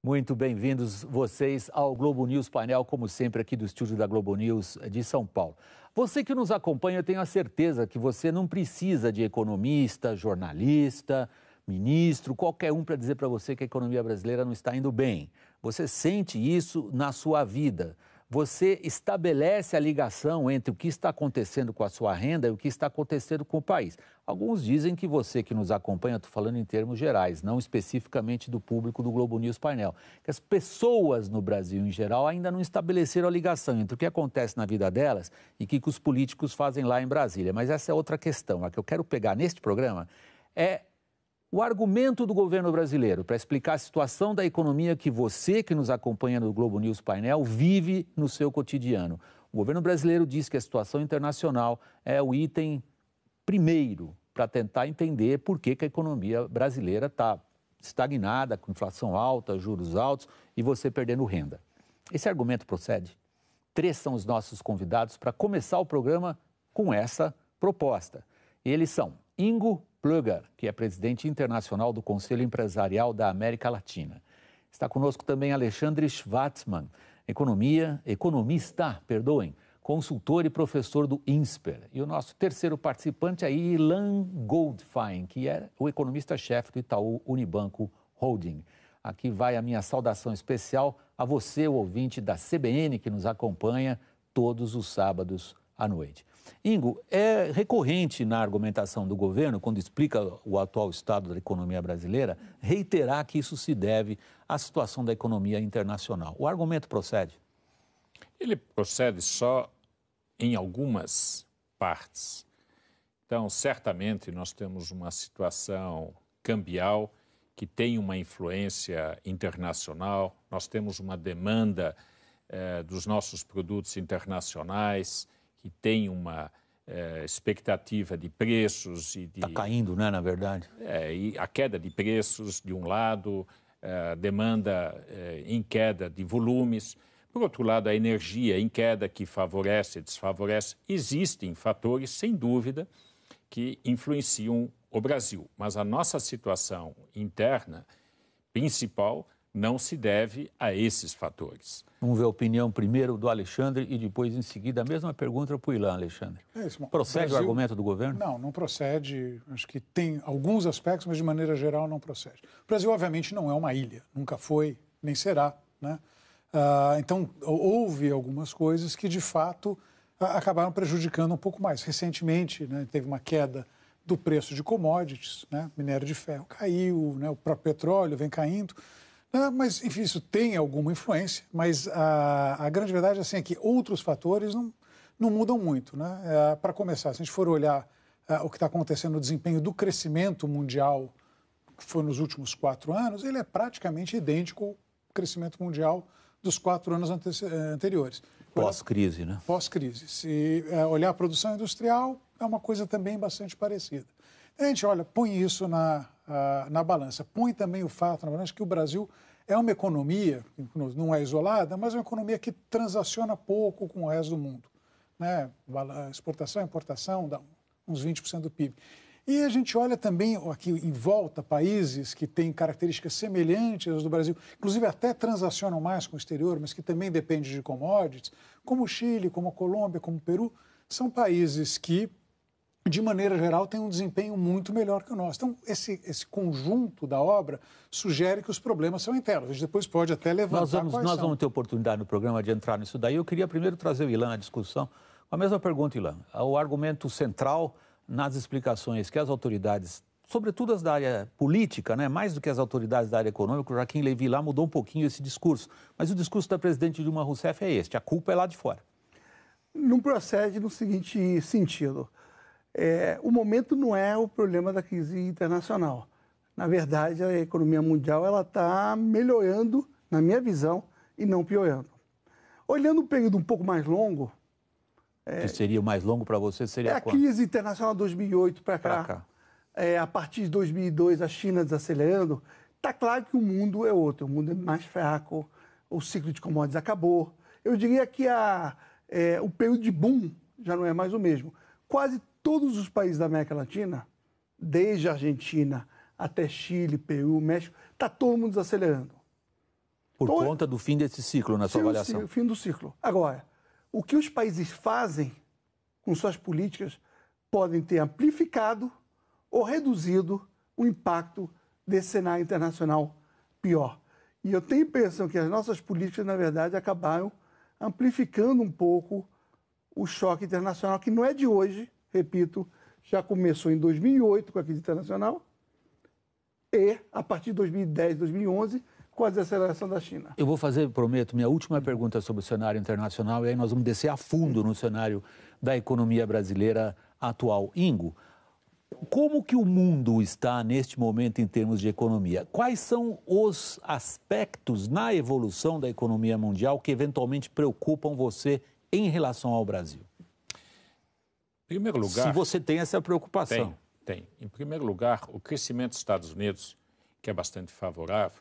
Muito bem-vindos vocês ao Globo News Painel, como sempre, aqui do estúdio da Globo News de São Paulo. Você que nos acompanha, eu tenho a certeza que você não precisa de economista, jornalista, ministro, qualquer um para dizer para você que a economia brasileira não está indo bem. Você sente isso na sua vida. Você estabelece a ligação entre o que está acontecendo com a sua renda e o que está acontecendo com o país. Alguns dizem que você que nos acompanha, estou falando em termos gerais, não especificamente do público do Globo News Painel, que as pessoas no Brasil em geral ainda não estabeleceram a ligação entre o que acontece na vida delas e o que os políticos fazem lá em Brasília. Mas essa é outra questão. A que eu quero pegar neste programa é o argumento do governo brasileiro para explicar a situação da economia que você, que nos acompanha no Globo News Painel, vive no seu cotidiano. O governo brasileiro diz que a situação internacional é o item primeiro para tentar entender por que a economia brasileira está estagnada, com inflação alta, juros altos e você perdendo renda. Esse argumento procede? 3 são os nossos convidados para começar o programa com essa proposta. Eles são Ingo Plöger, que é presidente internacional do Conselho Empresarial da América Latina. Está conosco também Alexandre Schwartzman, economista, consultor e professor do INSPER. E o nosso terceiro participante é Ilan Goldfein, que é o economista-chefe do Itaú Unibanco Holding. Aqui vai a minha saudação especial a você, o ouvinte da CBN, que nos acompanha todos os sábados à noite. Ingo, é recorrente na argumentação do governo, quando explica o atual estado da economia brasileira, reiterar que isso se deve à situação da economia internacional. O argumento procede? Ele procede só em algumas partes. Então, certamente, nós temos uma situação cambial que tem uma influência internacional, nós temos uma demanda dos nossos produtos internacionais, que tem uma expectativa de preços e de... Está caindo, né, na verdade? E a queda de preços, de um lado, demanda em queda de volumes. Por outro lado, a energia em queda, que favorece e desfavorece. Existem fatores, sem dúvida, que influenciam o Brasil. Mas a nossa situação interna, principal, não se deve a esses fatores. Vamos ver a opinião primeiro do Alexandre e depois, em seguida, a mesma pergunta para o Ilan, Alexandre. Procede o argumento do governo? Não, não procede. Acho que tem alguns aspectos, mas de maneira geral não procede. O Brasil, obviamente, não é uma ilha. Nunca foi, nem será, né? Então, houve algumas coisas que, de fato, acabaram prejudicando um pouco mais. Recentemente, né, teve uma queda do preço de commodities, né? Minério de ferro caiu, né? O próprio petróleo vem caindo. Mas, enfim, isso tem alguma influência, mas a grande verdade assim, é que outros fatores não mudam muito, né? Para começar, se a gente for olhar o que está acontecendo no desempenho do crescimento mundial, que foi nos últimos 4 anos, ele é praticamente idêntico ao crescimento mundial dos 4 anos anteriores. Pós-crise, né? Pós-crise. Se olhar a produção industrial, é uma coisa também bastante parecida. A gente, olha, põe isso na balança. Põe também o fato na balança que o Brasil é uma economia, não é isolada, mas é uma economia que transaciona pouco com o resto do mundo, né? Exportação e importação dá uns 20% do PIB. E a gente olha também aqui em volta países que têm características semelhantes às do Brasil, inclusive até transacionam mais com o exterior, mas que também dependem de commodities, como o Chile, como a Colômbia, como o Peru, são países que, de maneira geral, têm um desempenho muito melhor que o nosso. Então, esse conjunto da obra sugere que os problemas são internos. A gente depois pode até levantar Nós vamos ter oportunidade no programa de entrar nisso daí. Eu queria primeiro trazer o Ilan à discussão. Com a mesma pergunta, Ilan. O argumento central nas explicações que as autoridades, sobretudo as da área política, né, mais do que as autoridades da área econômica, o Joaquim Levy lá mudou um pouquinho esse discurso. Mas o discurso da presidente Dilma Rousseff é este: a culpa é lá de fora. Não procede no seguinte sentido. O momento não é o problema da crise internacional. Na verdade, a economia mundial está melhorando, na minha visão, e não piorando. Olhando um período um pouco mais longo... que seria o mais longo para você? Seria a crise internacional de 2008 para cá. A partir de 2002, a China desacelerando. Está claro que o mundo é outro, o mundo é mais fraco, o ciclo de commodities acabou. Eu diria que o período de boom já não é mais o mesmo. Quase todos os países da América Latina, desde a Argentina até Chile, Peru, México, está todo mundo desacelerando. Por conta do fim desse ciclo, na sua avaliação? O fim do ciclo. Agora, o que os países fazem com suas políticas podem ter amplificado ou reduzido o impacto desse cenário internacional pior. E eu tenho a impressão que as nossas políticas, na verdade, acabaram amplificando um pouco o choque internacional, que não é de hoje, repito, já começou em 2008 com a crise internacional e, a partir de 2010, 2011, com a desaceleração da China. Eu vou fazer, prometo, minha última pergunta sobre o cenário internacional e aí nós vamos descer a fundo no cenário da economia brasileira atual. Ingo, como que o mundo está neste momento em termos de economia? Quais são os aspectos na evolução da economia mundial que eventualmente preocupam você em relação ao Brasil? Em primeiro lugar... Se você tem essa preocupação. Tem. Em primeiro lugar, o crescimento dos Estados Unidos, que é bastante favorável,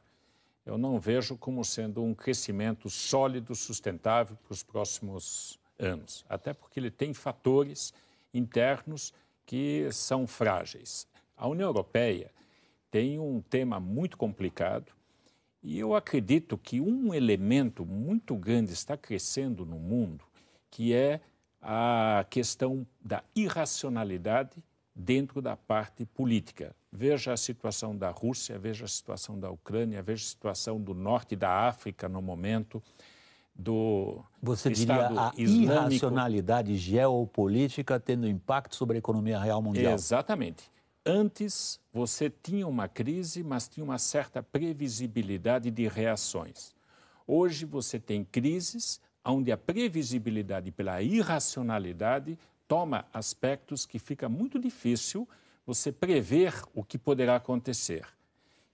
eu não vejo como sendo um crescimento sólido, sustentável para os próximos anos. Até porque ele tem fatores internos que são frágeis. A União Europeia tem um tema muito complicado e eu acredito que um elemento muito grande está crescendo no mundo, que é a questão da irracionalidade dentro da parte política. Veja a situação da Rússia, veja a situação da Ucrânia, veja a situação do norte da África no momento, do Você Estado diria a Islâmico. irracionalidade geopolítica tendo impacto sobre a economia real mundial? Exatamente. Antes, você tinha uma crise, mas tinha uma certa previsibilidade de reações. Hoje, você tem crises onde a previsibilidade pela irracionalidade toma aspectos que fica muito difícil você prever o que poderá acontecer.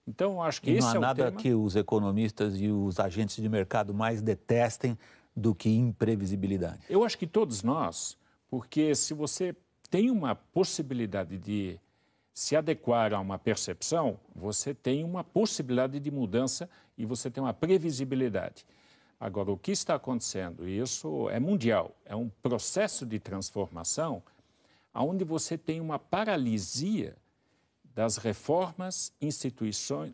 Então, acho que esse é o tema... Não há nada que os economistas e os agentes de mercado mais detestem do que imprevisibilidade. Eu acho que todos nós, porque se você tem uma possibilidade de se adequar a uma percepção, você tem uma possibilidade de mudança e você tem uma previsibilidade. Agora, o que está acontecendo, e isso é mundial, é um processo de transformação onde você tem uma paralisia das reformas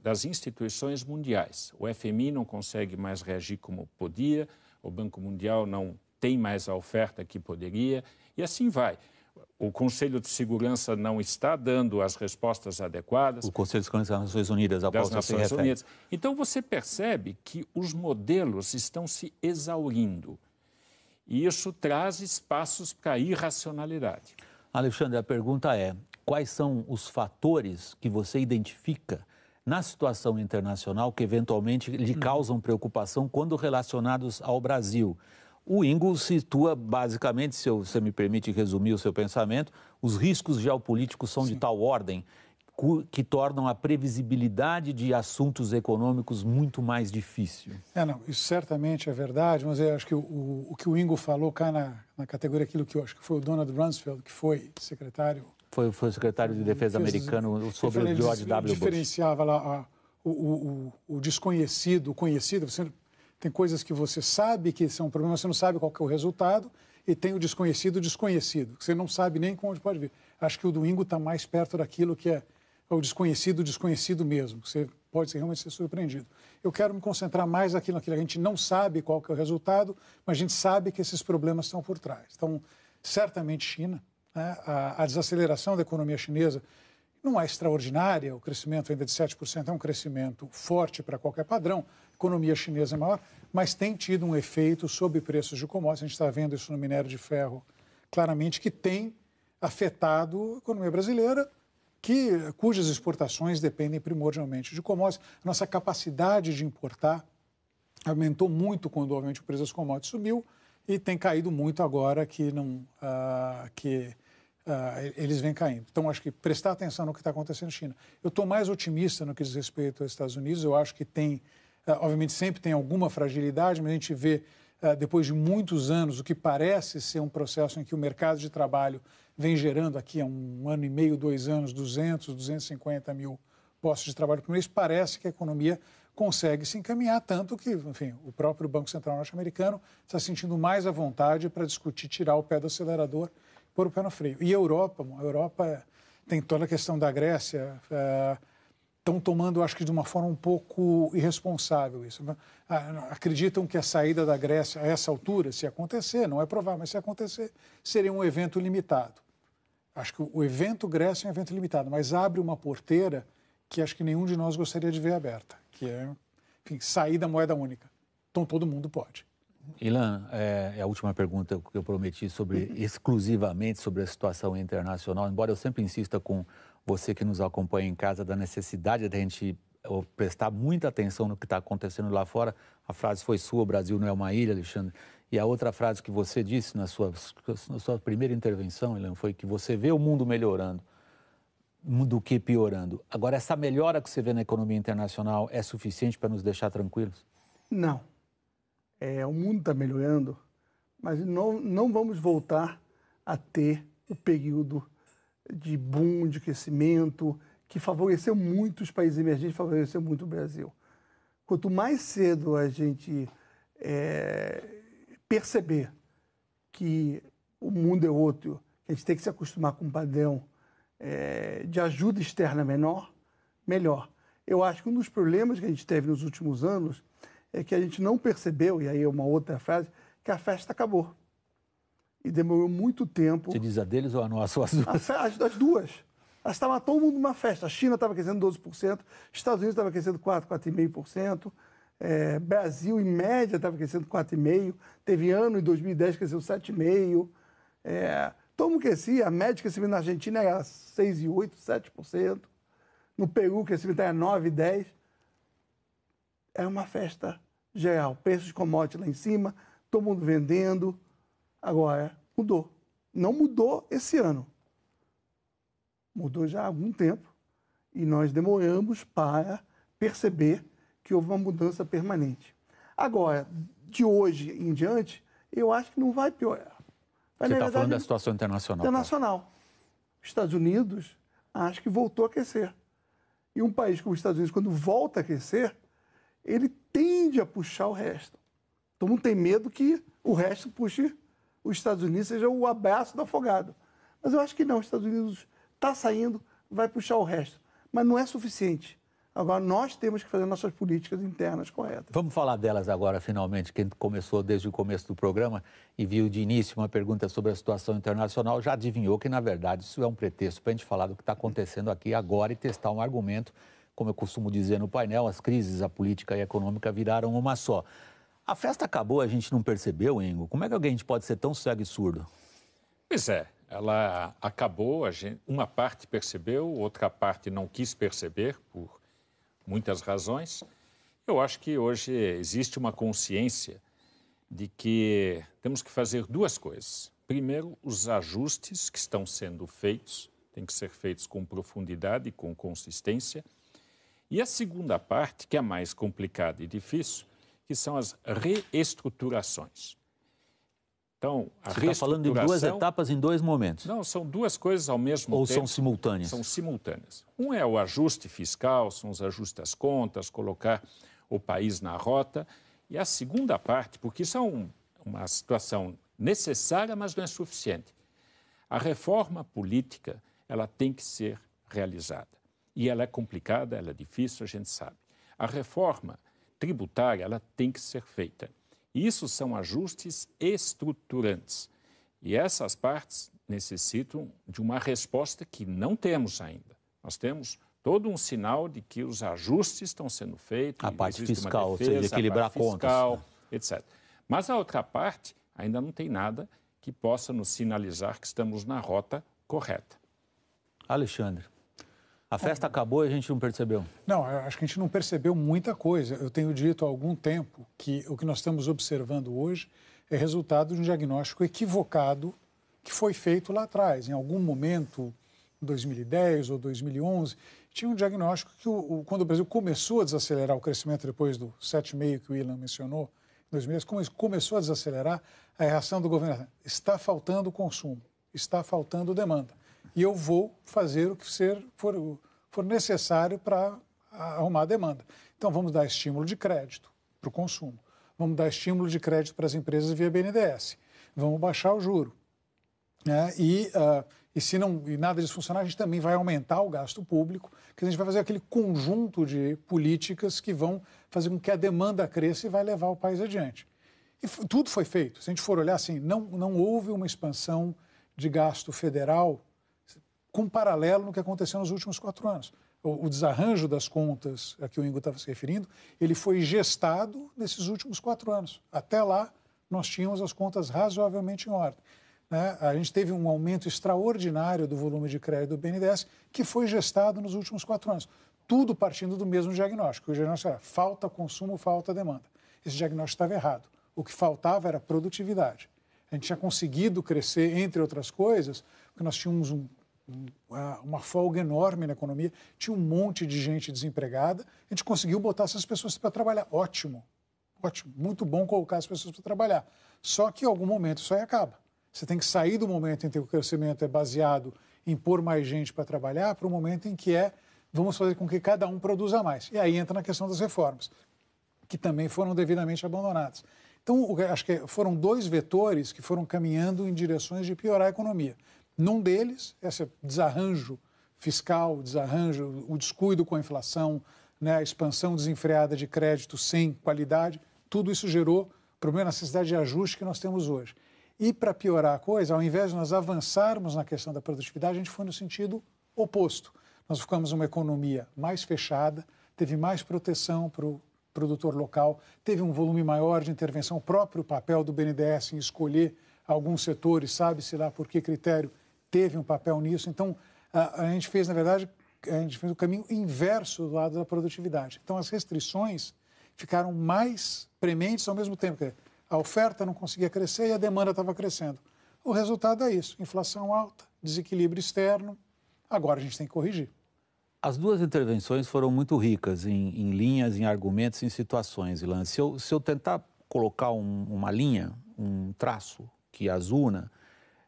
das instituições mundiais. O FMI não consegue mais reagir como podia, o Banco Mundial não tem mais a oferta que poderia, e assim vai. O Conselho de Segurança não está dando as respostas adequadas. O Conselho de Segurança das Nações Unidas, ao qual você se refere. Então, você percebe que os modelos estão se exaurindo. E isso traz espaços para a irracionalidade. Alexandre, a pergunta é, quais são os fatores que você identifica na situação internacional que eventualmente lhe causam preocupação quando relacionados ao Brasil? O Ingo situa basicamente, se você me permite resumir o seu pensamento, os riscos geopolíticos são de tal ordem que tornam a previsibilidade de assuntos econômicos muito mais difícil. Não, isso certamente é verdade, mas eu acho que o que o Ingo falou cai na categoria aquilo que eu acho que foi o Donald Rumsfeld, que foi secretário... Foi o secretário de Defesa americano sobre o George W. Bush. Diferenciava lá o desconhecido, o conhecido. Você, tem coisas que você sabe que são um problema, você não sabe qual que é o resultado, e tem o desconhecido, que você não sabe nem onde pode vir. Acho que o do Ingo está mais perto daquilo que é o desconhecido mesmo. Você pode realmente ser surpreendido. Eu quero me concentrar mais naquilo que a gente não sabe qual que é o resultado, mas a gente sabe que esses problemas estão por trás. Então, certamente China, né? A desaceleração da economia chinesa não é extraordinária, o crescimento ainda de 7% é um crescimento forte para qualquer padrão, a economia chinesa é maior, mas tem tido um efeito sobre preços de commodities, a gente está vendo isso no minério de ferro claramente, que tem afetado a economia brasileira, cujas exportações dependem primordialmente de commodities. Nossa capacidade de importar aumentou muito quando obviamente o preço das commodities subiu e tem caído muito agora que eles vêm caindo. Então, acho que prestar atenção no que está acontecendo na China. Eu estou mais otimista no que diz respeito aos Estados Unidos. Eu acho que tem, obviamente, sempre tem alguma fragilidade, mas a gente vê, depois de muitos anos, o que parece ser um processo em que o mercado de trabalho vem gerando aqui há 1 ano e meio, 2 anos, 250 mil postos de trabalho por mês, parece que a economia consegue se encaminhar, tanto que, enfim, o próprio Banco Central norte-americano está sentindo mais à vontade para discutir tirar o pé do acelerador e pôr o pé no freio. E a Europa tem toda a questão da Grécia, estão tomando, acho que de uma forma um pouco irresponsável isso. Acreditam que a saída da Grécia a essa altura, se acontecer, não é provável, mas se acontecer, seria um evento limitado. Acho que o evento Grécia é um evento limitado, mas abre uma porteira que acho que nenhum de nós gostaria de ver aberta, que é, enfim, sair da moeda única. Então todo mundo pode. Ilan, é a última pergunta que eu prometi exclusivamente sobre a situação internacional, embora eu sempre insista com você que nos acompanha em casa da necessidade da gente prestar muita atenção no que está acontecendo lá fora. A frase foi sua, o Brasil não é uma ilha, Alexandre. E a outra frase que você disse na sua primeira intervenção, Ilan, foi que você vê o mundo melhorando do que piorando. Agora, essa melhora que você vê na economia internacional é suficiente para nos deixar tranquilos? Não. O mundo está melhorando, mas não vamos voltar a ter o período de boom, de crescimento, que favoreceu muito os países emergentes, favoreceu muito o Brasil. Quanto mais cedo a gente perceber que o mundo é outro, que a gente tem que se acostumar com um padrão de ajuda externa menor, melhor. Eu acho que um dos problemas que a gente teve nos últimos anos é que a gente não percebeu, e aí é uma outra frase, que a festa acabou. E demorou muito tempo. Você diz a deles ou a nossa? As duas. Estava todo mundo numa festa. A China estava crescendo 12%, Estados Unidos estava crescendo 4,5%, Brasil, em média, estava crescendo 4,5%, teve ano em 2010 que cresceu 7,5%. Todo mundo crescia, a média de crescimento na Argentina era 6,8%, 7%. No Peru, o crescimento era 9%, 10%. É uma festa geral. Preços de commodities lá em cima, todo mundo vendendo. Agora, mudou. Não mudou esse ano. Mudou já há algum tempo. E nós demoramos para perceber que houve uma mudança permanente. Agora, de hoje em diante, eu acho que não vai piorar. Você está falando da situação internacional. Internacional. Os Estados Unidos, acho que voltou a crescer. E um país como os Estados Unidos, quando volta a crescer, ele tende a puxar o resto. Todo mundo tem medo que o resto puxe os Estados Unidos, seja o abraço do afogado. Mas eu acho que não, os Estados Unidos está saindo, vai puxar o resto. Mas não é suficiente. Agora, nós temos que fazer nossas políticas internas corretas. Vamos falar delas agora, finalmente. Quem começou desde o começo do programa e viu de início uma pergunta sobre a situação internacional, já adivinhou que, na verdade, isso é um pretexto para a gente falar do que está acontecendo aqui agora e testar um argumento. Como eu costumo dizer no painel, as crises, a política e a econômica viraram uma só. A festa acabou, a gente não percebeu, Ingo? Como é que alguém pode ser tão cego e surdo? Pois é, ela acabou, uma parte percebeu, outra parte não quis perceber, por muitas razões. Eu acho que hoje existe uma consciência de que temos que fazer duas coisas. Primeiro, os ajustes que estão sendo feitos, têm que ser feitos com profundidade e com consistência. E a segunda parte, que é mais complicada e difícil, que são as reestruturações. Então, a Você está falando de duas etapas em dois momentos? Não, são duas coisas ao mesmo tempo. Ou são simultâneas? São simultâneas. Um é o ajuste fiscal, são os ajustes às contas, colocar o país na rota. E a segunda parte, porque isso é uma situação necessária, mas não é suficiente. A reforma política, ela tem que ser realizada. E ela é complicada, ela é difícil, a gente sabe. A reforma tributária, ela tem que ser feita. E isso são ajustes estruturantes. E essas partes necessitam de uma resposta que não temos ainda. Nós temos todo um sinal de que os ajustes estão sendo feitos. A parte fiscal, defesa, ou seja, equilibrar contas. Etc. Mas a outra parte ainda não tem nada que possa nos sinalizar que estamos na rota correta. Alexandre, a festa acabou e a gente não percebeu? Não, acho que a gente não percebeu muita coisa. Eu tenho dito há algum tempo que o que nós estamos observando hoje é resultado de um diagnóstico equivocado que foi feito lá atrás. Em algum momento, em 2010 ou 2011, tinha um diagnóstico que quando o Brasil começou a desacelerar o crescimento depois do 7,5% que o Ilan mencionou, em 2010, começou a desacelerar, a reação do governo está faltando consumo, está faltando demanda. E eu vou fazer o que for necessário para arrumar a demanda. Então, vamos dar estímulo de crédito para o consumo. Vamos dar estímulo de crédito para as empresas via BNDES. Vamos baixar o juro. e nada disso funcionar, a gente também vai aumentar o gasto público, que a gente vai fazer aquele conjunto de políticas que vão fazer com que a demanda cresça e vai levar o país adiante. E tudo foi feito. Se a gente for olhar assim, não houve uma expansão de gasto federal com paralelo no que aconteceu nos últimos 4 anos. O desarranjo das contas a que o Ingo estava se referindo, ele foi gestado nesses últimos 4 anos. Até lá, nós tínhamos as contas razoavelmente em ordem. Né? A gente teve um aumento extraordinário do volume de crédito do BNDES, que foi gestado nos últimos 4 anos. Tudo partindo do mesmo diagnóstico. O diagnóstico era falta consumo, falta demanda. Esse diagnóstico estava errado. O que faltava era produtividade. A gente tinha conseguido crescer, entre outras coisas, porque nós tínhamos uma folga enorme na economia, tinha um monte de gente desempregada, a gente conseguiu botar essas pessoas para trabalhar. Ótimo, ótimo, muito bom colocar as pessoas para trabalhar. Só que em algum momento isso aí acaba. Você tem que sair do momento em que o crescimento é baseado em pôr mais gente para trabalhar para o momento em que vamos fazer com que cada um produza mais. E aí entra na questão das reformas, que também foram devidamente abandonadas. Então, acho que foram 2 vetores que foram caminhando em direções de piorar a economia. Num deles, esse desarranjo fiscal, o descuido com a inflação, né, a expansão desenfreada de crédito sem qualidade, tudo isso gerou o problema, a necessidade de ajuste que nós temos hoje. E, para piorar a coisa, ao invés de nós avançarmos na questão da produtividade, a gente foi no sentido oposto. Nós ficamos uma economia mais fechada, teve mais proteção para o produtor local, teve um volume maior de intervenção, o próprio papel do BNDES em escolher alguns setores, sabe-se lá por que critério, teve um papel nisso. Então, a gente fez, na verdade, o caminho inverso do lado da produtividade. Então, as restrições ficaram mais prementes ao mesmo tempo. A oferta não conseguia crescer e a demanda estava crescendo. O resultado é isso, inflação alta, desequilíbrio externo. Agora a gente tem que corrigir. As 2 intervenções foram muito ricas em linhas, em argumentos, em situações, Ilan. Se eu tentar colocar uma linha, um traço que as una,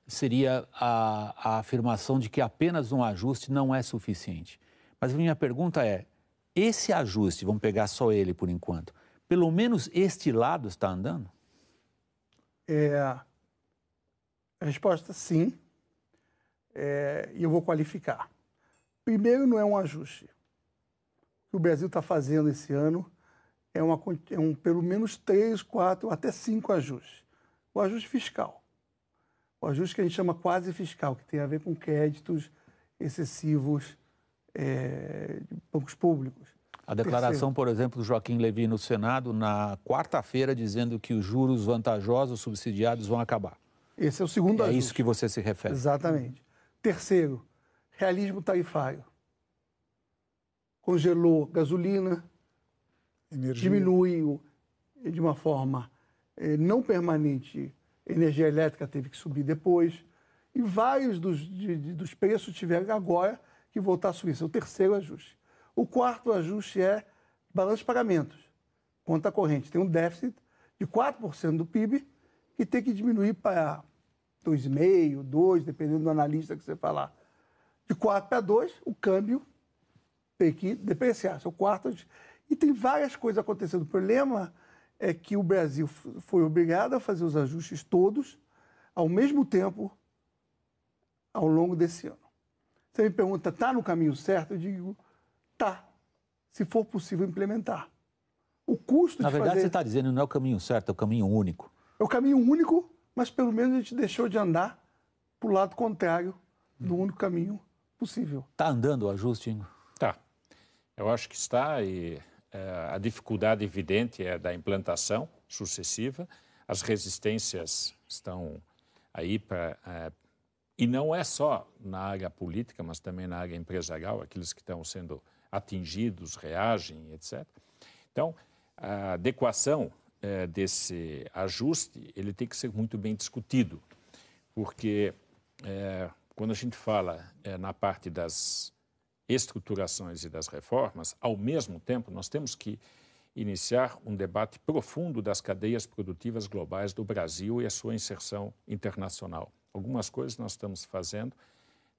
seria a afirmação de que apenas um ajuste não é suficiente. Mas a minha pergunta é, esse ajuste, vamos pegar só ele por enquanto, pelo menos este lado está andando? A resposta sim, e eu vou qualificar. Primeiro, não é um ajuste. O que o Brasil está fazendo esse ano é pelo menos 3, 4, até 5 ajustes. O ajuste fiscal. O ajuste que a gente chama quase fiscal, que tem a ver com créditos excessivos de bancos públicos. A declaração, por exemplo, do Joaquim Levy no Senado, na quarta-feira, dizendo que os juros vantajosos subsidiados vão acabar. Esse é o segundo ajuste. É isso que você se refere. Exatamente. Terceiro, realismo tarifário. Congelou gasolina, Energia. diminui de uma forma não permanente, energia elétrica teve que subir depois, e vários dos preços tiveram agora que voltar a subir. Esse é o terceiro ajuste. O quarto ajuste é balanço de pagamentos, conta corrente. Tem um déficit de 4% do PIB que tem que diminuir para 2,5%, 2%, dependendo do analista que você falar. De 4 para 2, o câmbio tem que depreciar. Esse é o quarto ajuste. E tem várias coisas acontecendo. O problema é que o Brasil foi obrigado a fazer os ajustes todos ao mesmo tempo ao longo desse ano. Você me pergunta, está no caminho certo? Eu digo, tá, se for possível implementar. O custo Na de verdade, fazer... você está dizendo que não é o caminho certo, é o caminho único. É o caminho único, mas pelo menos a gente deixou de andar para o lado contrário do único caminho possível. Está andando o ajuste, Ingo? Tá. Eu acho que está e a dificuldade evidente é da implantação sucessiva. As resistências estão aí para... E não é só na área política, mas também na área empresarial, aqueles que estão sendo atingidos reagem, etc. Então, a adequação desse ajuste, ele tem que ser muito bem discutido, porque quando a gente fala na parte das estruturações e das reformas, ao mesmo tempo, nós temos que iniciar um debate profundo das cadeias produtivas globais do Brasil e a sua inserção internacional. Algumas coisas nós estamos fazendo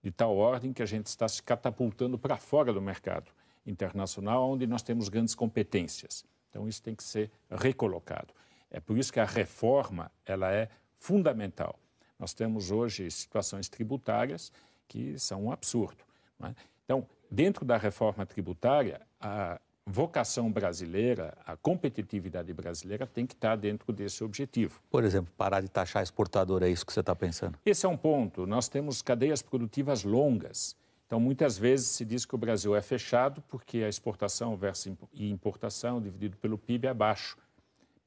de tal ordem que a gente está se catapultando para fora do mercado internacional, onde nós temos grandes competências. Então, isso tem que ser recolocado. É por isso que a reforma ela é fundamental. Nós temos hoje situações tributárias que são um absurdo. Não é? Então, dentro da reforma tributária, a vocação brasileira, a competitividade brasileira tem que estar dentro desse objetivo. Por exemplo, parar de taxar exportador, é isso que você está pensando? Esse é um ponto. Nós temos cadeias produtivas longas. Então, muitas vezes se diz que o Brasil é fechado porque a exportação versus importação dividido pelo PIB é baixo.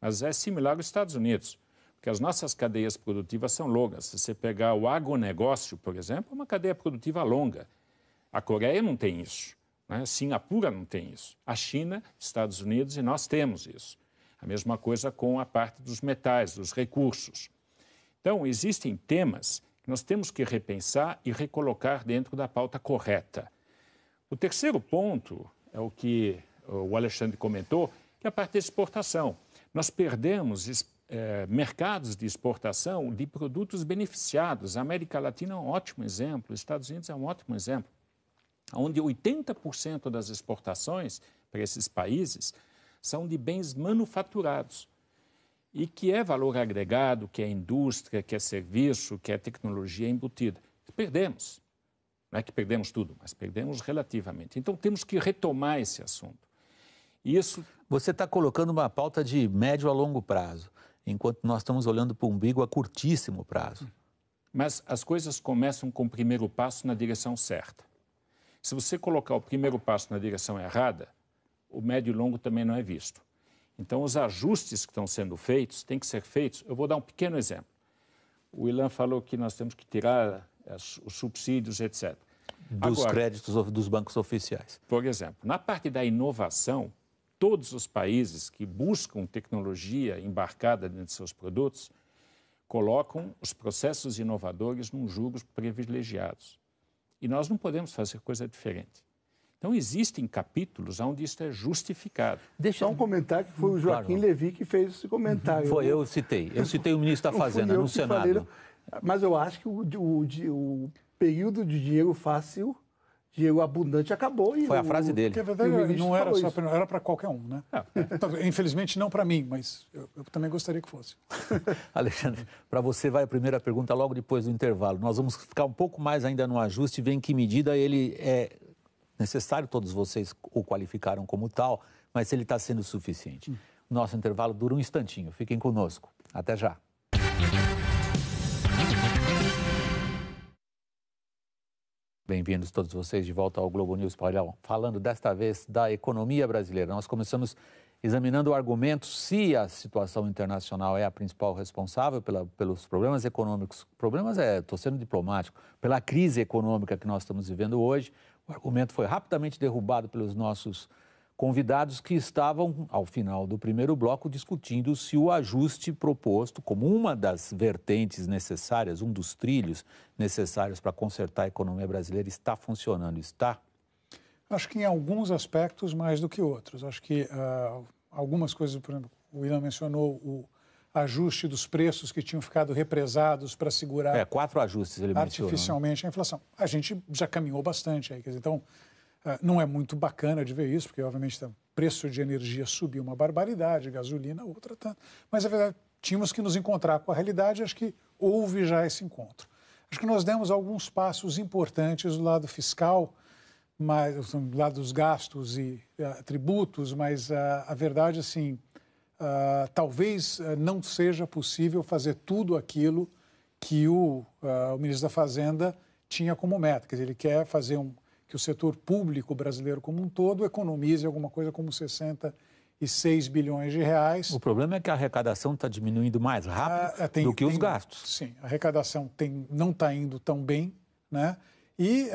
Mas é similar aos Estados Unidos, porque as nossas cadeias produtivas são longas. Se você pegar o agronegócio, por exemplo, é uma cadeia produtiva longa. A Coreia não tem isso. Né? Singapura não tem isso. A China, Estados Unidos e nós temos isso. A mesma coisa com a parte dos metais, dos recursos. Então, existem temas que nós temos que repensar e recolocar dentro da pauta correta. O terceiro ponto é o que o Alexandre comentou, que é a parte da exportação. Nós perdemos mercados de exportação de produtos beneficiados. A América Latina é um ótimo exemplo, os Estados Unidos é um ótimo exemplo, onde 80% das exportações para esses países são de bens manufaturados e que é valor agregado, que é indústria, que é serviço, que é tecnologia embutida. Perdemos. Não é que perdemos tudo, mas perdemos relativamente. Então, temos que retomar esse assunto. Isso... Você está colocando uma pauta de médio a longo prazo, enquanto nós estamos olhando para o umbigo a curtíssimo prazo. Mas as coisas começam com o primeiro passo na direção certa. Se você colocar o primeiro passo na direção errada, o médio e longo também não é visto. Então, os ajustes que estão sendo feitos têm que ser feitos. Eu vou dar um pequeno exemplo. O Ilan falou que nós temos que tirar os subsídios, etc. Dos créditos dos bancos oficiais. Por exemplo, na parte da inovação, todos os países que buscam tecnologia embarcada dentro de seus produtos colocam os processos inovadores num juros privilegiados. E nós não podemos fazer coisa diferente. Então, existem capítulos onde isso é justificado. Deixa só um comentário, que foi o Joaquim Levy que fez esse comentário. Foi, eu citei. Eu citei o ministro da Fazenda no Senado. Falei, mas eu acho que o período de dinheiro fácil, dinheiro abundante, acabou. E foi a frase dele. Porque, na verdade, não era só para... Era para qualquer um, né? Então, infelizmente, não para mim, mas eu também gostaria que fosse. Alexandre, para você vai a primeira pergunta logo depois do intervalo. Nós vamos ficar um pouco mais ainda no ajuste e ver em que medida ele é necessário, todos vocês o qualificaram como tal, mas ele está sendo suficiente. Nosso intervalo dura um instantinho. Fiquem conosco. Até já. Bem-vindos todos vocês de volta ao Globo News Painel, falando desta vez da economia brasileira. Nós começamos examinando o argumento se a situação internacional é a principal responsável pelos problemas econômicos. Estou sendo diplomático, pela crise econômica que nós estamos vivendo hoje. O argumento foi rapidamente derrubado pelos nossos convidados que estavam, ao final do primeiro bloco, discutindo se o ajuste proposto como uma das vertentes necessárias, um dos trilhos necessários para consertar a economia brasileira está funcionando. Está? Acho que em alguns aspectos mais do que outros. Acho que algumas coisas, por exemplo, o Ilan mencionou o ajuste dos preços que tinham ficado represados para segurar 4 ajustes ele artificialmente mencionou, a inflação. A gente já caminhou bastante aí, quer dizer, então não é muito bacana de ver isso, porque obviamente o preço de energia subiu uma barbaridade, gasolina outra tanto, mas na verdade tínhamos que nos encontrar com a realidade, acho que houve já esse encontro. Acho que nós demos alguns passos importantes do lado fiscal, do lado dos gastos e tributos, mas a verdade, assim, talvez não seja possível fazer tudo aquilo que o ministro da Fazenda tinha como meta. Quer dizer, ele quer fazer que o setor público brasileiro como um todo economize alguma coisa como 66 bilhões de reais. O problema é que a arrecadação está diminuindo mais rápido do que os gastos. Sim, a arrecadação não está indo tão bem, né? E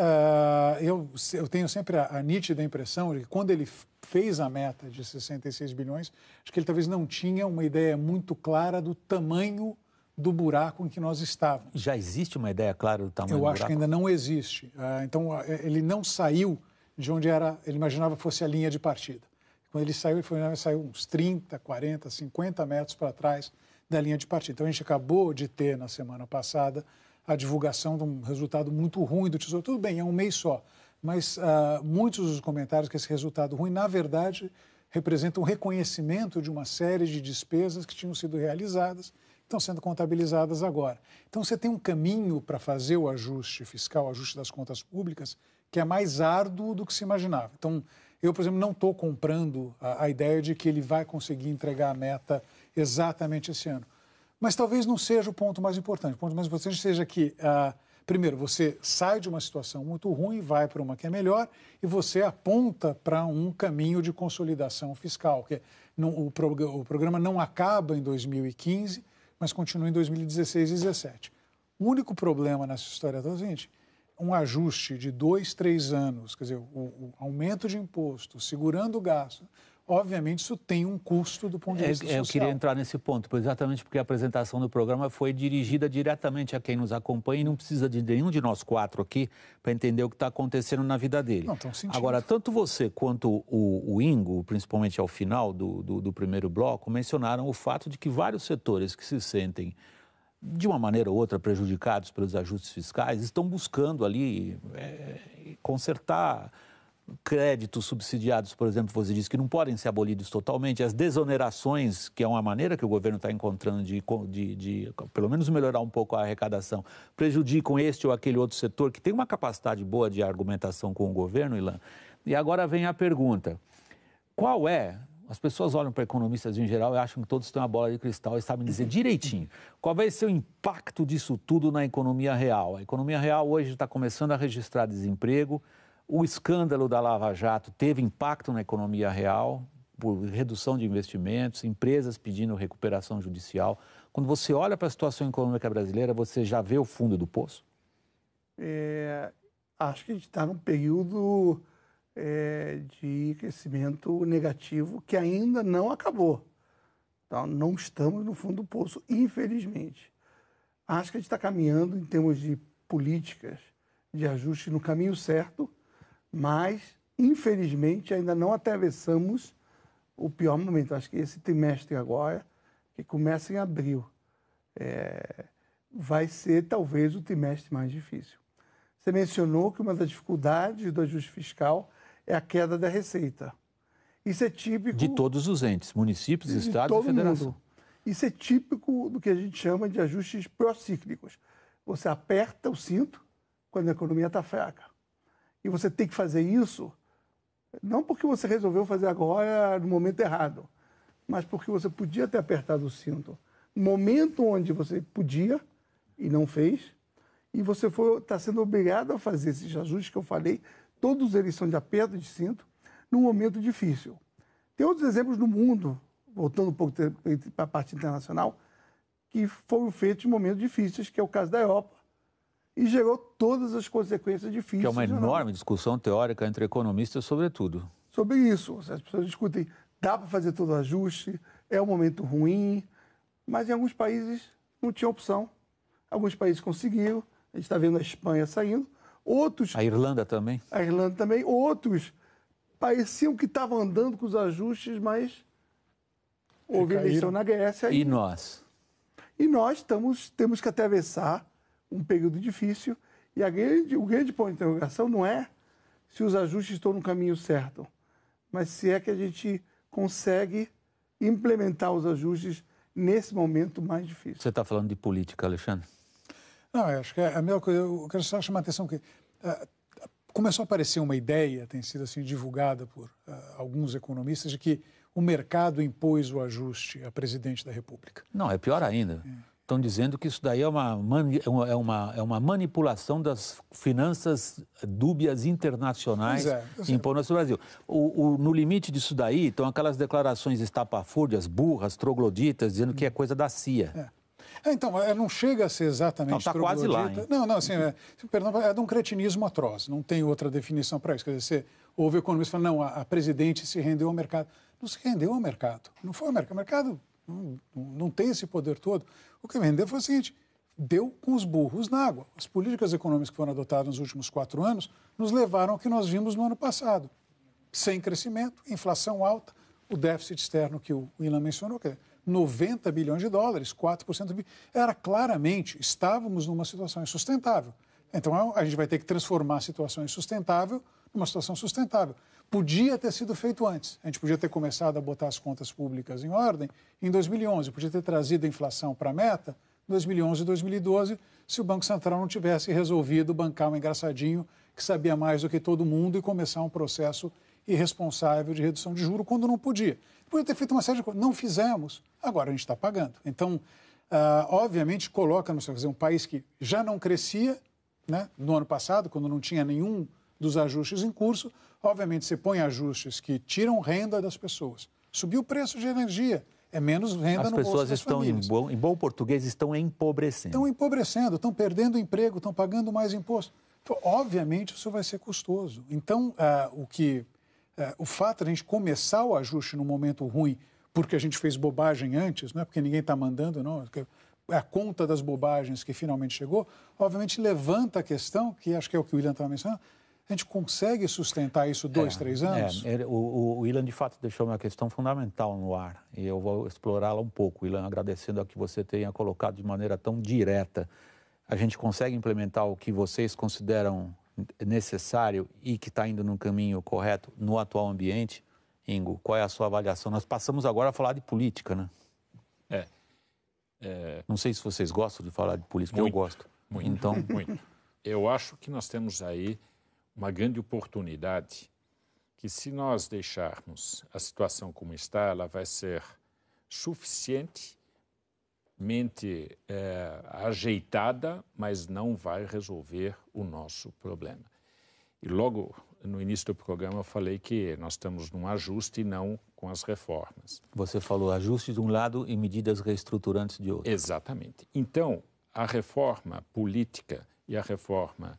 eu tenho sempre a nítida impressão de que quando ele fez a meta de 66 bilhões, acho que ele talvez não tinha uma ideia muito clara do tamanho do buraco em que nós estávamos. Já existe uma ideia clara do tamanho do buraco? Eu acho que ainda não existe. Então, ele não saiu de onde ele imaginava que fosse a linha de partida. Quando ele saiu, ele saiu uns 30, 40, 50 metros para trás da linha de partida. Então, a gente acabou de ter, na semana passada, a divulgação de um resultado muito ruim do Tesouro. Tudo bem, é um mês só, mas muitos dos comentários que esse resultado ruim, na verdade, representam um reconhecimento de uma série de despesas que tinham sido realizadas, estão sendo contabilizadas agora. Então, você tem um caminho para fazer o ajuste fiscal, o ajuste das contas públicas, que é mais árduo do que se imaginava. Então, eu, por exemplo, não estou comprando a ideia de que ele vai conseguir entregar a meta exatamente esse ano. Mas talvez não seja o ponto mais importante. O ponto mais importante seja que, primeiro, você sai de uma situação muito ruim, vai para uma que é melhor, e você aponta para um caminho de consolidação fiscal, que o programa não acaba em 2015, mas continua em 2016 e 2017. O único problema nessa história toda é o seguinte: um ajuste de 2, 3 anos, quer dizer, o aumento de imposto, segurando o gasto, obviamente isso tem um custo do ponto de vista social. Eu queria entrar nesse ponto, exatamente porque a apresentação do programa foi dirigida diretamente a quem nos acompanha e não precisa de nenhum de nós 4 aqui para entender o que está acontecendo na vida dele. Não, estão sentindo. Agora, tanto você quanto o Ingo, principalmente ao final do primeiro bloco, mencionaram o fato de que vários setores que se sentem, de uma maneira ou outra, prejudicados pelos ajustes fiscais, estão buscando ali consertar créditos subsidiados, por exemplo, você disse que não podem ser abolidos totalmente, as desonerações, que é uma maneira que o governo está encontrando de pelo menos melhorar um pouco a arrecadação, prejudicam este ou aquele outro setor que tem uma capacidade boa de argumentação com o governo, Ilan. E agora vem a pergunta: qual é? As pessoas olham para economistas em geral e acham que todos têm uma bola de cristal e sabem dizer direitinho qual vai ser o impacto disso tudo na economia real. A economia real hoje está começando a registrar desemprego. O escândalo da Lava Jato teve impacto na economia real, por redução de investimentos, empresas pedindo recuperação judicial. Quando você olha para a situação econômica brasileira, você já vê o fundo do poço? Acho que a gente está num período de crescimento negativo que ainda não acabou. Então, não estamos no fundo do poço, infelizmente. Acho que a gente está caminhando em termos de políticas de ajuste no caminho certo, mas, infelizmente, ainda não atravessamos o pior momento. Acho que esse trimestre agora, que começa em abril, vai ser talvez o trimestre mais difícil. Você mencionou que uma das dificuldades do ajuste fiscal é a queda da receita. Isso é típico... De todos os entes, municípios, estados e federação. Mundo. Isso é típico do que a gente chama de ajustes procíclicos. Você aperta o cinto quando a economia está fraca. E você tem que fazer isso, não porque você resolveu fazer agora no momento errado, mas porque você podia ter apertado o cinto no momento onde você podia e não fez, e você está sendo obrigado a fazer esses ajustes que eu falei, todos eles são de aperto de cinto, num momento difícil. Tem outros exemplos no mundo, voltando um pouco para a parte internacional, que foram feitos em momentos difíceis, que é o caso da Europa, e gerou todas as consequências difíceis. Que é uma enorme discussão teórica entre economistas sobre tudo. Sobre isso. As pessoas discutem, dá para fazer todo o ajuste, é um momento ruim, mas em alguns países não tinha opção. Alguns países conseguiram, a gente está vendo a Espanha saindo, outros... A Irlanda também. A Irlanda também. Outros pareciam que estavam andando com os ajustes, mas houve eleição na Grécia. E nós? E nós temos que atravessar um período difícil, e o grande ponto de interrogação não é se os ajustes estão no caminho certo, mas se é que a gente consegue implementar os ajustes nesse momento mais difícil. Você está falando de política, Alexandre? Não, eu acho que é a mesma coisa. Eu quero só chamar a atenção que começou a aparecer uma ideia, tem sido assim divulgada por alguns economistas, de que o mercado impôs o ajuste a presidente da República. Não, é pior ainda. Estão dizendo que isso daí é uma manipulação das finanças dúbias internacionais impondo sobre o Brasil. No limite disso daí estão aquelas declarações estapafúrdias, burras, trogloditas, dizendo que é coisa da CIA. Então, não chega a ser exatamente... Não, está quase lá, hein? Não, assim, perdão, é de um cretinismo atroz, não tem outra definição para isso. Quer dizer, você ouve economistas falando, não, a presidente se rendeu ao mercado. Não se rendeu ao mercado, não foi ao mercado. O mercado não tem esse poder todo. O que rendeu foi o seguinte, deu com os burros na água. As políticas econômicas que foram adotadas nos últimos 4 anos nos levaram ao que nós vimos no ano passado. Sem crescimento, inflação alta, o déficit externo que o Ilan mencionou, que é 90 bilhões de dólares, 4% do PIB. Era claramente, estávamos numa situação insustentável. Então, a gente vai ter que transformar a situação insustentável numa situação sustentável. podia ter sido feito antes. A gente podia ter começado a botar as contas públicas em ordem em 2011, podia ter trazido a inflação para a meta em 2011 e 2012, se o Banco Central não tivesse resolvido bancar um engraçadinho que sabia mais do que todo mundo e começar um processo irresponsável de redução de juros quando não podia. Podia ter feito uma série de coisas. Não fizemos, agora a gente está pagando. Então, obviamente, coloca no seu um país que já não crescia, né, no ano passado, quando não tinha nenhum dos ajustes em curso, obviamente você põe ajustes que tiram renda das pessoas. Subiu o preço de energia, é menos renda no bolso das famílias. As pessoas estão, em bom português, estão empobrecendo. Estão empobrecendo, estão perdendo emprego, estão pagando mais imposto. Então, obviamente, isso vai ser custoso. Então, o fato de a gente começar o ajuste num momento ruim, porque a gente fez bobagem antes, não é porque ninguém está mandando, não, é a conta das bobagens que finalmente chegou, obviamente levanta a questão, que acho que é o que o William estava mencionando, a gente consegue sustentar isso 2, 3 anos? O William, de fato, deixou uma questão fundamental no ar, e eu vou explorá-la um pouco, William, agradecendo a que você tenha colocado de maneira tão direta. A gente consegue implementar o que vocês consideram necessário e que está indo no caminho correto no atual ambiente? Ingo, qual é a sua avaliação? Nós passamos agora a falar de política, né? Não sei se vocês gostam de falar de política, muito, eu gosto. Muito, então... muito. Eu acho que nós temos aí uma grande oportunidade que, se nós deixarmos a situação como está, ela vai ser suficientemente ajeitada, mas não vai resolver o nosso problema. E logo no início do programa eu falei que nós estamos num ajuste e não com as reformas. Você falou ajuste de um lado e medidas reestruturantes de outro. Exatamente. Então, a reforma política e a reforma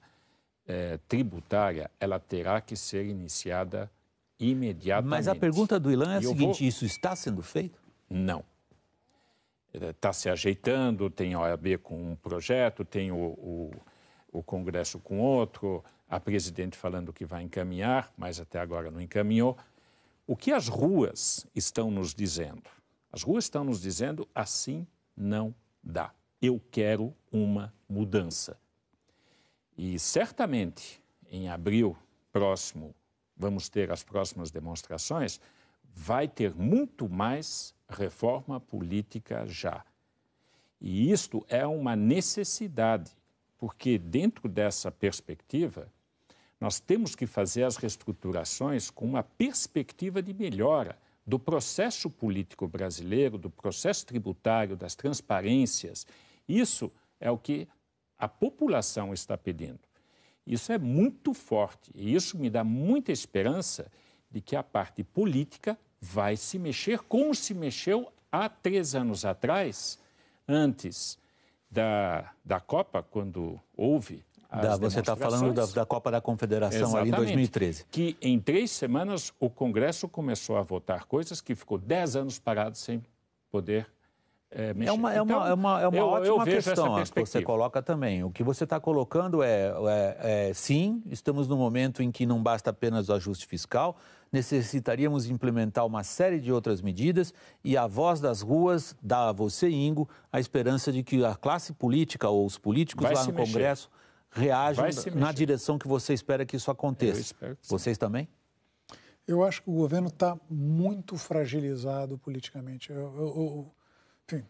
tributária, ela terá que ser iniciada imediatamente. Mas a pergunta do Ilan é a seguinte, isso está sendo feito? Não. Está se ajeitando, tem a OAB com um projeto, tem o Congresso com outro, a presidente falando que vai encaminhar, mas até agora não encaminhou. O que as ruas estão nos dizendo? As ruas estão nos dizendo, assim não dá. Eu quero uma mudança. E certamente, em abril próximo, vamos ter as próximas demonstrações, vai ter muito mais reforma política já. E isto é uma necessidade, porque dentro dessa perspectiva, nós temos que fazer as reestruturações com uma perspectiva de melhora do processo político brasileiro, do processo tributário, das transparências. Isso é o que a população está pedindo. Isso é muito forte e isso me dá muita esperança de que a parte política vai se mexer como se mexeu há 3 anos atrás, antes da Copa, quando houve as Você está falando da Copa da Confederação. Exatamente. Ali em 2013. Que em 3 semanas o Congresso começou a votar coisas que ficou 10 anos parado sem poder mexer. É uma ótima questão que você coloca também. O que você está colocando sim, estamos num momento em que não basta apenas o ajuste fiscal, necessitaríamos implementar uma série de outras medidas e a voz das ruas dá a você, Ingo, a esperança de que a classe política ou os políticos lá no Congresso reajam na direção que você espera que isso aconteça. Eu espero que sim. Vocês também? Eu acho que o governo está muito fragilizado politicamente. Enfim,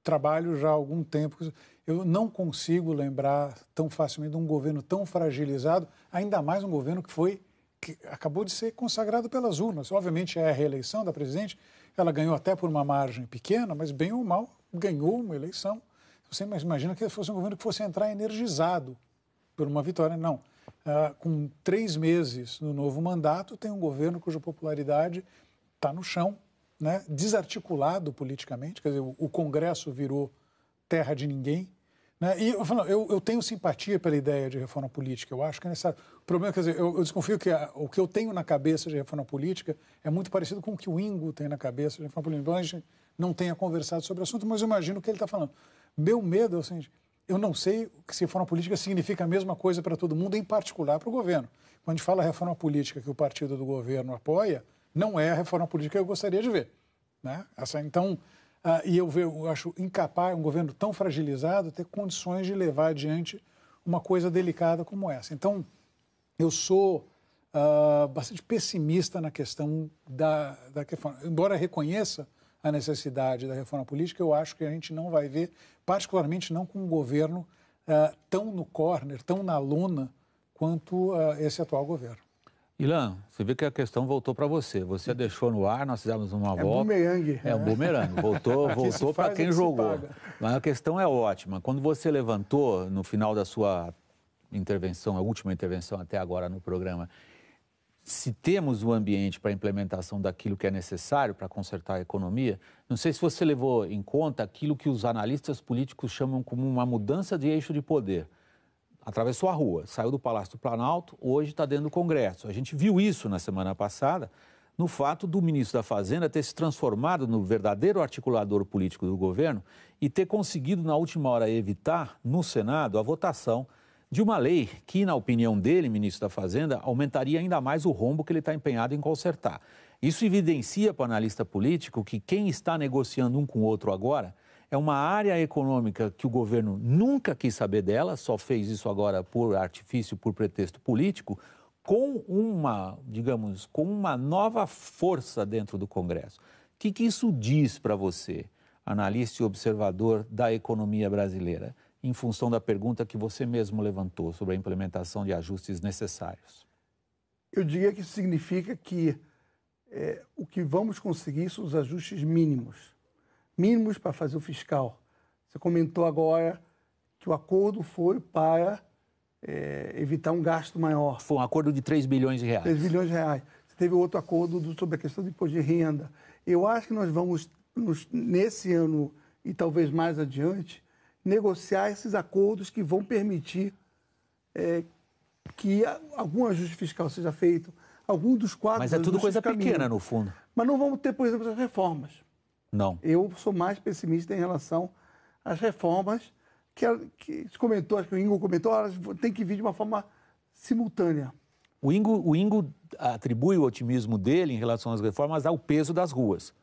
trabalho já há algum tempo. Eu não consigo lembrar tão facilmente de um governo tão fragilizado, ainda mais um governo que acabou de ser consagrado pelas urnas. Obviamente é a reeleição da presidente, ela ganhou até por uma margem pequena, mas bem ou mal ganhou uma eleição. Você imagina que fosse um governo que fosse entrar energizado por uma vitória. Não. Com 3 meses no novo mandato, tem um governo cuja popularidade está no chão, né? Desarticulado politicamente. Quer dizer, o Congresso virou terra de ninguém. Né? E eu tenho simpatia pela ideia de reforma política. Eu acho que é necessário. O problema, quer dizer, eu desconfio que o que eu tenho na cabeça de reforma política é muito parecido com o que o Ingo tem na cabeça de reforma política. Então, a gente não tenha conversado sobre o assunto, mas eu imagino o que ele está falando. Meu medo é o seguinte, eu não sei se reforma política significa a mesma coisa para todo mundo, em particular para o governo. Quando a gente fala reforma política que o partido do governo apoia, não é a reforma política que eu gostaria de ver. Né? Então, eu acho incapaz um governo tão fragilizado ter condições de levar adiante uma coisa delicada como essa. Então, eu sou bastante pessimista na questão da reforma. Embora reconheça a necessidade da reforma política, eu acho que a gente não vai ver, particularmente não com um governo tão no corner, tão na lona, quanto esse atual governo. Ilan, você vê que a questão voltou para você. Você deixou no ar, nós fizemos uma volta. Bumerangue. É um bumerangue. Voltou para quem jogou. Mas a questão é ótima. Quando você levantou, no final da sua intervenção, a última intervenção até agora no programa, se temos o ambiente para a implementação daquilo que é necessário para consertar a economia, não sei se você levou em conta aquilo que os analistas políticos chamam como uma mudança de eixo de poder. Atravessou a rua, saiu do Palácio do Planalto, hoje está dentro do Congresso. A gente viu isso na semana passada, no fato do ministro da Fazenda ter se transformado no verdadeiro articulador político do governo e ter conseguido, na última hora, evitar, no Senado, a votação de uma lei que, na opinião dele, ministro da Fazenda, aumentaria ainda mais o rombo que ele está empenhado em consertar. Isso evidencia para o analista político que quem está negociando um com o outro agora é uma área econômica que o governo nunca quis saber dela, só fez isso agora por artifício, por pretexto político, com com uma nova força dentro do Congresso. O que isso diz para você, analista e observador da economia brasileira, em função da pergunta que você mesmo levantou sobre a implementação de ajustes necessários? Eu diria que isso significa que o que vamos conseguir são os ajustes mínimos para fazer o fiscal. Você comentou agora que o acordo foi para evitar um gasto maior. Foi um acordo de 3 bilhões de reais. 3 bilhões de reais. Você teve outro acordo sobre a questão do imposto de renda. Eu acho que nós vamos, nesse ano e talvez mais adiante, negociar esses acordos que vão permitir que algum ajuste fiscal seja feito, algum dos quatro. Mas é tudo coisa pequena, no fundo. Mas não vamos ter, por exemplo, as reformas. Não. Eu sou mais pessimista em relação às reformas que se comentou, acho que o Ingo comentou, elas têm que vir de uma forma simultânea. O Ingo atribui o otimismo dele em relação às reformas ao peso das ruas.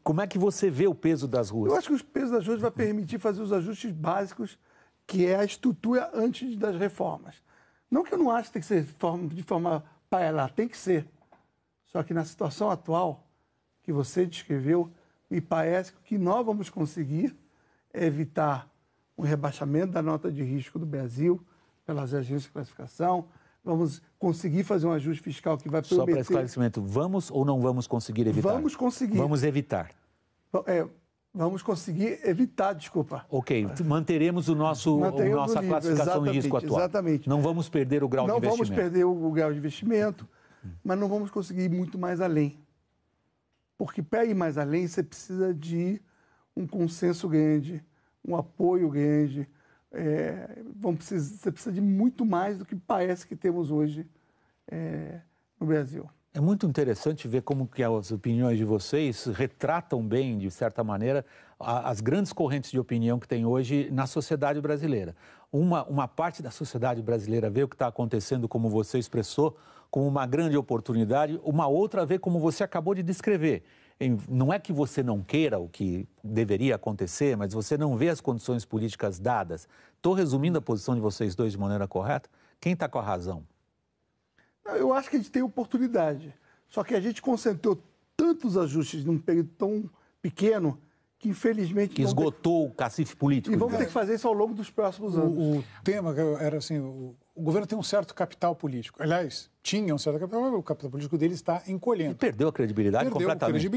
Como é que você vê o peso das ruas? Eu acho que o peso das ruas vai permitir fazer os ajustes básicos, que é a estrutura antes das reformas. Não que eu não acho que tem que ser de forma paralela, tem que ser. Só que na situação atual que você descreveu, me parece que o que nós vamos conseguir é evitar um rebaixamento da nota de risco do Brasil pelas agências de classificação. Vamos conseguir fazer um ajuste fiscal que vai permitir... Só para esclarecimento, vamos ou não vamos conseguir evitar? Vamos conseguir. Vamos evitar. Vamos conseguir evitar, desculpa. Ok, manteremos nossa classificação de risco atual. Exatamente. Não vamos perder o grau de investimento. Não vamos perder o grau de investimento, mas não vamos conseguir ir muito mais além. Porque para ir mais além, você precisa de um consenso grande, um apoio grande. Você precisa de muito mais do que parece que temos hoje no Brasil. É muito interessante ver como que as opiniões de vocês retratam bem, de certa maneira, as grandes correntes de opinião que tem hoje na sociedade brasileira. Uma parte da sociedade brasileira vê o que está acontecendo, como você expressou, como uma grande oportunidade, uma outra vê como você acabou de descrever. Não é que você não queira o que deveria acontecer, mas você não vê as condições políticas dadas. Estou resumindo a posição de vocês dois de maneira correta? Quem está com a razão? Eu acho que a gente tem oportunidade. Só que a gente concentrou tantos ajustes num período tão pequeno que, infelizmente... Que esgotou o cacife político. E vamos ter que fazer isso ao longo dos próximos anos. O tema era assim, o governo tem um certo capital político. Aliás, tinha um certo capital, mas o capital político dele está encolhendo. Ele perdeu a credibilidade completamente.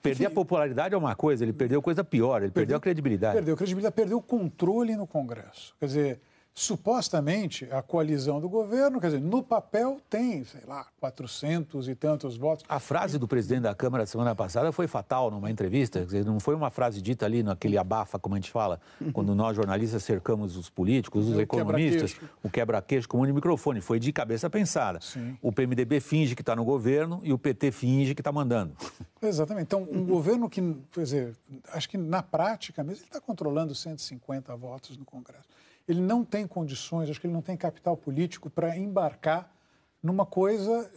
Perder a popularidade é uma coisa, ele perdeu coisa pior, ele perdeu a credibilidade. Perdeu a credibilidade, perdeu o controle no Congresso. Quer dizer, supostamente, a coalizão do governo, quer dizer, no papel tem, sei lá, 400 e tantos votos. A frase do presidente da Câmara semana passada foi fatal numa entrevista, quer dizer, não foi uma frase dita ali naquele abafa, como a gente fala, quando nós jornalistas cercamos os políticos, os economistas, o quebra-queixo com o microfone, foi de cabeça pensada. Sim. O PMDB finge que está no governo e o PT finge que está mandando. Exatamente. Então, um governo que, quer dizer, acho que na prática mesmo, ele está controlando 150 votos no Congresso. Ele não tem condições, acho que ele não tem capital político para embarcar numa coisa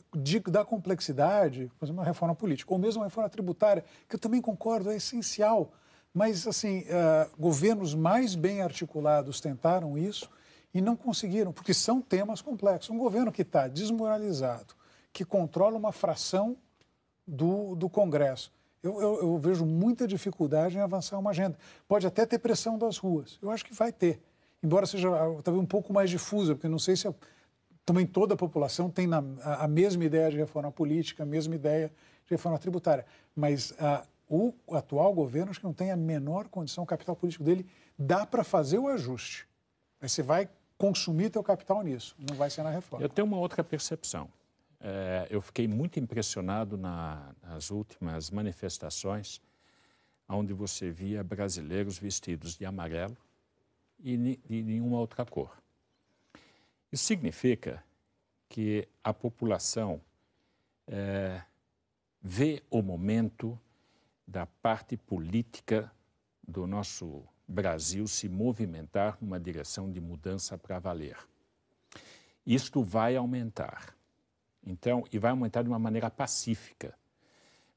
da complexidade, por exemplo, uma reforma política, ou mesmo uma reforma tributária, que eu também concordo, é essencial. Mas, assim, governos mais bem articulados tentaram isso E não conseguiram, porque são temas complexos. Um governo que está desmoralizado, que controla uma fração do Congresso, eu vejo muita dificuldade em avançar uma agenda. Pode até ter pressão das ruas, eu acho que vai ter, embora seja talvez um pouco mais difusa, porque não sei se também toda a população tem a mesma ideia de reforma política, a mesma ideia de reforma tributária, mas o atual governo acho que não tem a menor condição, o capital político dele dá para fazer o ajuste, mas você vai consumir teu capital nisso, não vai ser na reforma. Eu tenho uma outra percepção. Eu fiquei muito impressionado nas últimas manifestações, onde você via brasileiros vestidos de amarelo e de nenhuma outra cor. Isso significa que a população vê o momento da parte política do nosso Brasil se movimentar numa direção de mudança para valer. Isto vai aumentar. Então, e vai aumentar de uma maneira pacífica.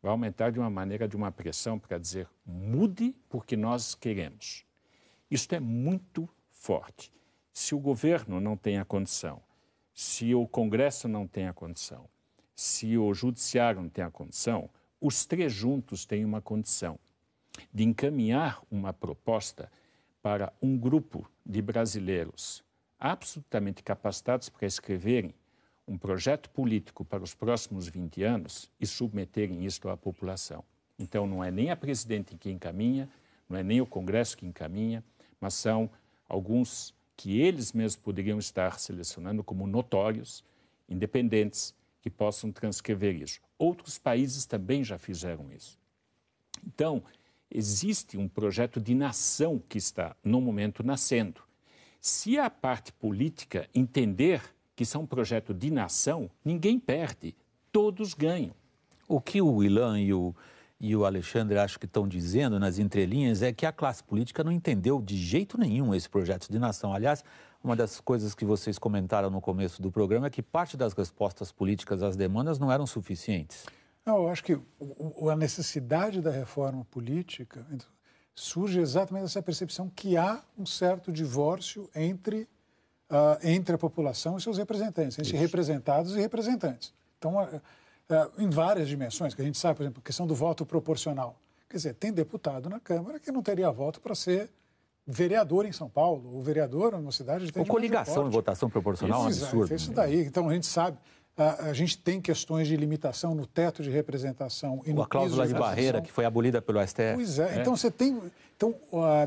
Vai aumentar de uma maneira de uma pressão para dizer mude porque nós queremos. Isto é muito forte. Se o governo não tem a condição, se o Congresso não tem a condição, se o Judiciário não tem a condição, os três juntos têm uma condição de encaminhar uma proposta para um grupo de brasileiros absolutamente capacitados para escreverem um projeto político para os próximos 20 anos e submeterem isto à população. Então, não é nem a presidente que encaminha, não é nem o Congresso que encaminha, mas são alguns que eles mesmos poderiam estar selecionando como notórios, independentes, que possam transcrever isso. Outros países também já fizeram isso. Então, existe um projeto de nação que está, no momento, nascendo. Se a parte política entender que isso é um projeto de nação, ninguém perde, todos ganham. O que o Ilan e o Alexandre acho que estão dizendo nas entrelinhas é que a classe política não entendeu de jeito nenhum esse projeto de nação. Aliás, uma das coisas que vocês comentaram no começo do programa é que parte das respostas políticas às demandas não eram suficientes. Não, eu acho que a necessidade da reforma política surge exatamente dessa percepção que há um certo divórcio entre a população e seus representantes, entre representados e representantes. Então, em várias dimensões, que a gente sabe, por exemplo, a questão do voto proporcional. Quer dizer, tem deputado na Câmara que não teria voto para ser vereador em São Paulo, ou vereador numa cidade... Ou coligação em votação proporcional, isso, um absurdo. Isso daí. Então, a gente sabe, a gente tem questões de limitação no teto de representação e no a cláusula de barreira que foi abolida pelo STF. Pois é. Então, você tem... Então,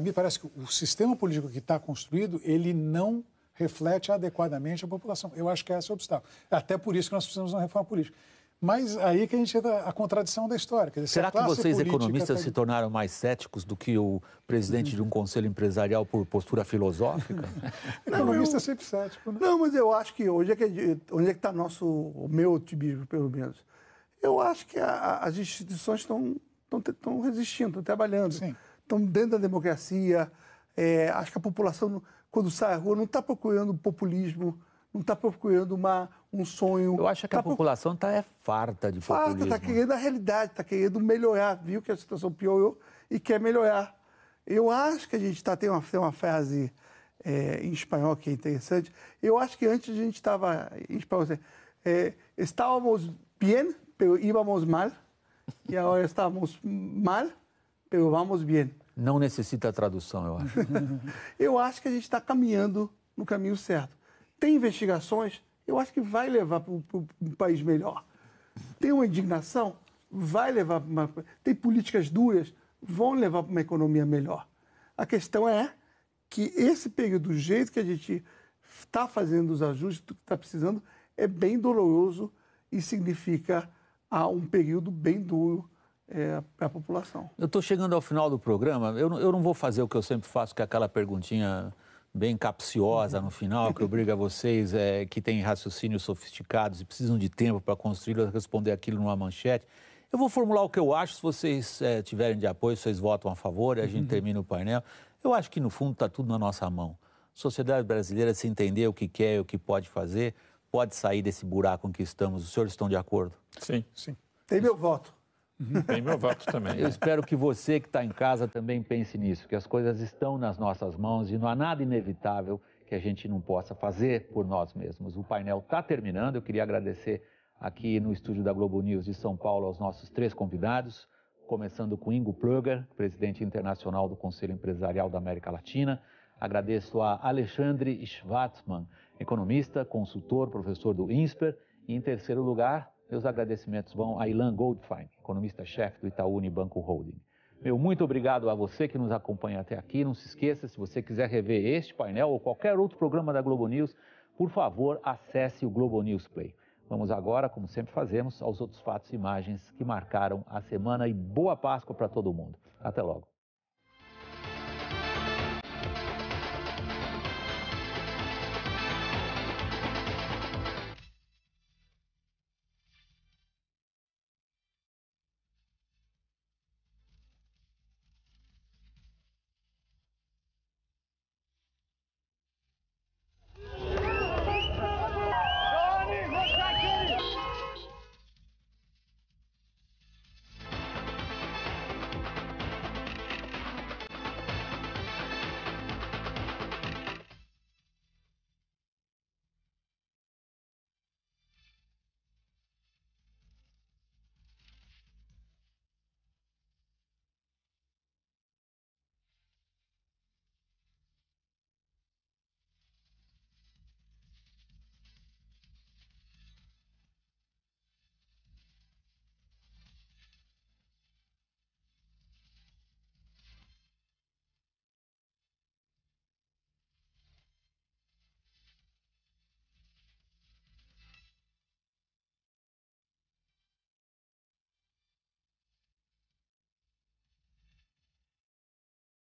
me parece que o sistema político que está construído, ele não reflete adequadamente a população. Eu acho que esse é o obstáculo. Até por isso que nós precisamos de uma reforma política. Mas aí que a gente entra a contradição da história. Quer dizer, será que vocês, economistas, se tornaram mais céticos do que o presidente de um conselho empresarial por postura filosófica? Economista é sempre cético, né? Não, mas eu acho que onde é que está o meu otimismo, pelo menos? Eu acho que as instituições estão resistindo, estão trabalhando, estão dentro da democracia. Acho que a população, quando sai à rua, não está procurando populismo, não está procurando um sonho. Eu acho que a população está farta de populismo. Está querendo a realidade, está querendo melhorar, viu que a situação piorou e quer melhorar. Eu acho que a gente tem uma frase em espanhol que é interessante. Eu acho que antes a gente estava, em espanhol, estávamos bien, pero íbamos mal, e agora estamos mal, pero vamos bien. Não necessita tradução, eu acho. Eu acho que a gente está caminhando no caminho certo. Tem investigações, eu acho que vai levar para um país melhor. Tem uma indignação, vai levar para uma... Tem políticas duras, vão levar para uma economia melhor. A questão é que esse período, do jeito que a gente está fazendo os ajustes, que está precisando, é bem doloroso e significa um período bem duro para a população. Eu estou chegando ao final do programa, eu não vou fazer o que eu sempre faço, que é aquela perguntinha bem capciosa no final, que obriga vocês que têm raciocínios sofisticados e precisam de tempo para construir ou responder aquilo numa manchete. Eu vou formular o que eu acho, se vocês tiverem de apoio, vocês votam a favor e a gente termina o painel. Eu acho que, no fundo, está tudo na nossa mão. A sociedade brasileira, se entender o que quer e o que pode fazer, pode sair desse buraco em que estamos. Os senhores estão de acordo? Sim. Tem meu voto. Tem meu voto também. Eu espero que você que está em casa também pense nisso, que as coisas estão nas nossas mãos e não há nada inevitável que que a gente não possa fazer por nós mesmos. O painel está terminando, eu queria agradecer aqui no estúdio da Globo News de São Paulo aos nossos 3 convidados, começando com Ingo Plöger, presidente internacional do Conselho Empresarial da América Latina. Agradeço a Alexandre Schwartzman, economista, consultor, professor do INSPER. E em terceiro lugar, meus agradecimentos vão a Ilan Goldfein, economista-chefe do Itaú Unibanco Holding. Meu muito obrigado a você que nos acompanha até aqui. Não se esqueça, se você quiser rever este painel ou qualquer outro programa da Globo News, por favor, acesse o Globo News Play. Vamos agora, como sempre fazemos, aos outros fatos e imagens que marcaram a semana e boa Páscoa para todo mundo. Até logo.